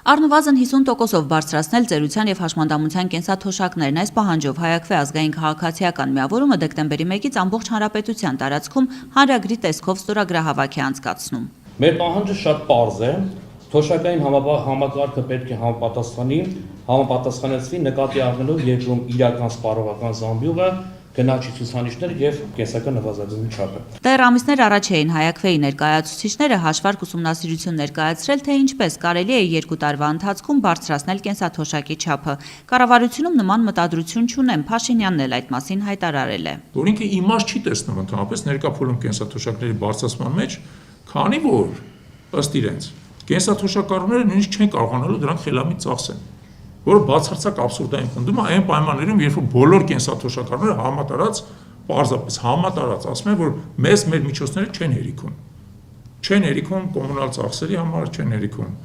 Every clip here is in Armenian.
Առնվազն 50%-ով բարձրացնել ծերության և հաշմանդամության կենսաթոշակներն այս պահանջով Հայաքվե ազգային քաղաքացիական միավորումը դեկտեմբերի 1-ից ամբողջ հանրապետության տարածքում հանրագրի տեսքով ստորագրահավաք է անցկացնում։ Մեր պահանջը շատ պարզ է, թոշակային համակարգը պետք է համապատասխանեցվի նկատի առնելով երկրում իրական սպառողական զամբյուղը, գնաճի ցուցանիշները և կենսական նվազագույնի չափը։ Դեռ ամիսներ առաջ էին Հայաքվեի ներկայացուցիչները հաշվարկ ուսումնասիրություն ներկայացրել, թե ինչպես կարելի է 2 տարվա ընթացքում բարձրացնել կենսաթոշակի չափը։ Կառավարությունում նման մտադրություն չունեն, Փաշինյանն էլ այդ մասին հայտարարել է։ Որ ինքը իմաստ չի տեսնում ընդհանրապես ներկա փուլում կենսաթոշակների բարձրացման մեջ, քանի որ ըստ իրենց կենսաթոշակառուները նույնիսկ չեն կարողանալու դրանք խելամիտ ծախսեն, որը բացարձակ աբսուրդային պնդում է այն պայմաններում, երբ որ բոլոր կենսաթոշակառուները համատարած, պարզապես համատարած ասում են, որ մեր միջոցները չեն հերիքում կոմունալ ծախսերի համար, չեն հերիքում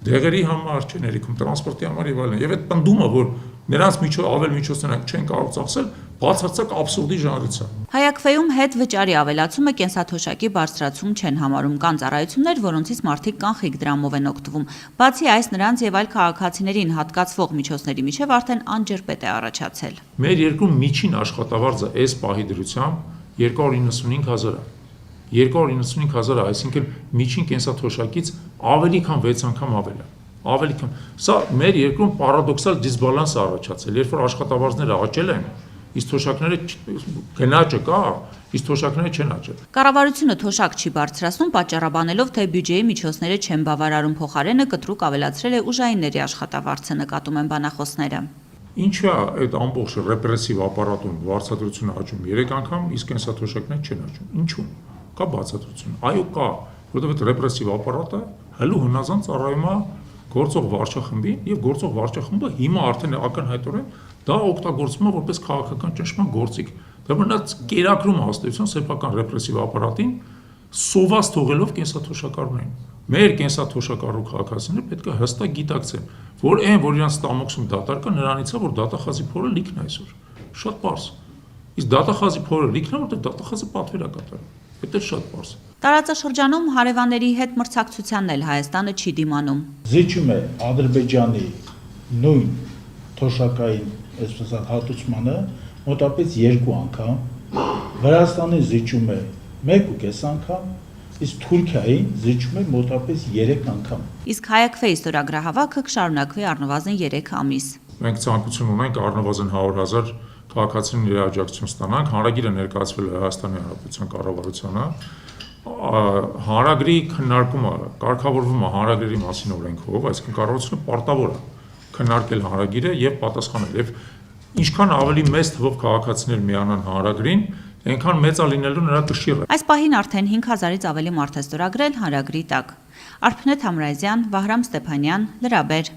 դեղերի համար, չեն հերիքում տրանսպորտի համար եւ այլն։ Եվ այդ պնդումը, որ նրանց ավել միջոցներ չեն կարող ծախսել, բացարձակ աբսուրդի ժանրից է։ Հայաքվեում հետ վճարի ավելացումը կենսաթոշակի բարձրացում չեն համարում, կան ծառայություններ, որոնցից մարդիկ կանխիկ դրամով են օգտվում։ Բացի այս, նրանց եւ այլ քաղաքացիներին հատկացվող միջոցների միջև արդեն անջրպետ է առաջացել։ Մեր երկրում միջին աշխատավարձը այս պահի դրությամբ 295,000 է։ 295,000, այսինքն միջին կենսաթոշակից ավելի քան 6 անգամ ավել է։ Ավելի քան։ Սա մեր երկրում պարադոքսալ դիսբալանս է առաջացել, երբ որ աշխատավարձները աճել են, իսկ թոշակները գնաճը կա, իսկ թոշակները չեն աճել։ Կառավարությունը թոշակ չի բարձրացնում, պատճառաբանելով, թե բյուջեի միջոցները չեն բավարարում, փոխարենը կտրուկ ավելացրել է ուժայինների աշխատավարձը, նկատում են բանախոսները։ Ինչա այդ ամբողջ ռեպրեսիվ ապարատում վարձատրությունը աճում 3 անգամ, իսկ կենսաթոշակները չեն աճում։ Ինչու՞։ Կա բացատրություն։ Այո, կա, որովհետև այդ ռեպրեսիվ ապարատը հելու հնազանդ ծառայում է գործող վարչախմբին եւ գործող վարչախմբը հիմա արդեն ակնհայտորեն դա օգտագործվում է որպես քաղաքական ճնշման գործիք։ Դա մնաց կերակրում հաստատության սեփական ռեպրեսիվ ապարատին սոված թողելով կենսաթոշակառուներին։ Մեր կենսաթոշակառու քաղաքացիները պետք է հստակ գիտակցեն, որ այն, որ իրանց ստամոքսում դատար կա, նրանից է, որ դատախազի փորը լիքն է այսօր։ Շատ պարզ։ Իսկ դատախազի փորը լիքն է, որտեղ դատախազը պատվեր է կատարում։ Դա շատ պարզ։ Տարածաշրջանում հարևանների հետ մրցակցությանն էլ Հայաստանը չի դիմանում։ Զիջում է Ադրբեջանի նույն թոշակային հատուցմանը մոտապես 2 անգամ, Վրաստանի զիջում է 1.5 անգամ, իսկ Թուրքիային զիջում է մոտապես 3 անգամ։ Իսկ Հայաքվեի ստորագրահավաքը կշարունակվի առնվազն 3 ամիս։ Մենք ցանկություն ունենք առնվազն 100,000 քաղաքացիների աջակցություն ստանանք, հանրագիրը ներկայացվել է Հայաստանի Հանրապետության կառավարությանը, հանրագրի քննարկումը կարգավորվում է հանրագրերի մասին օրենքով, այսինքն կառավարությունը պարտավոր է քննարկել հանրագիրը եւ պատասխանել, եւ ինչքան ավելի մեծ թվով քաղաքացիներ միանան հանրագրին, այնքան մեծ է լինելու նրա կշիռը։ Այս պահին արդեն 5,000-ից ավելի մարդ է ստորագրել հանրագրի տակ։ Արփնետ Համրազյան, Վահրամ Ստեփանյան, Լրաբեր։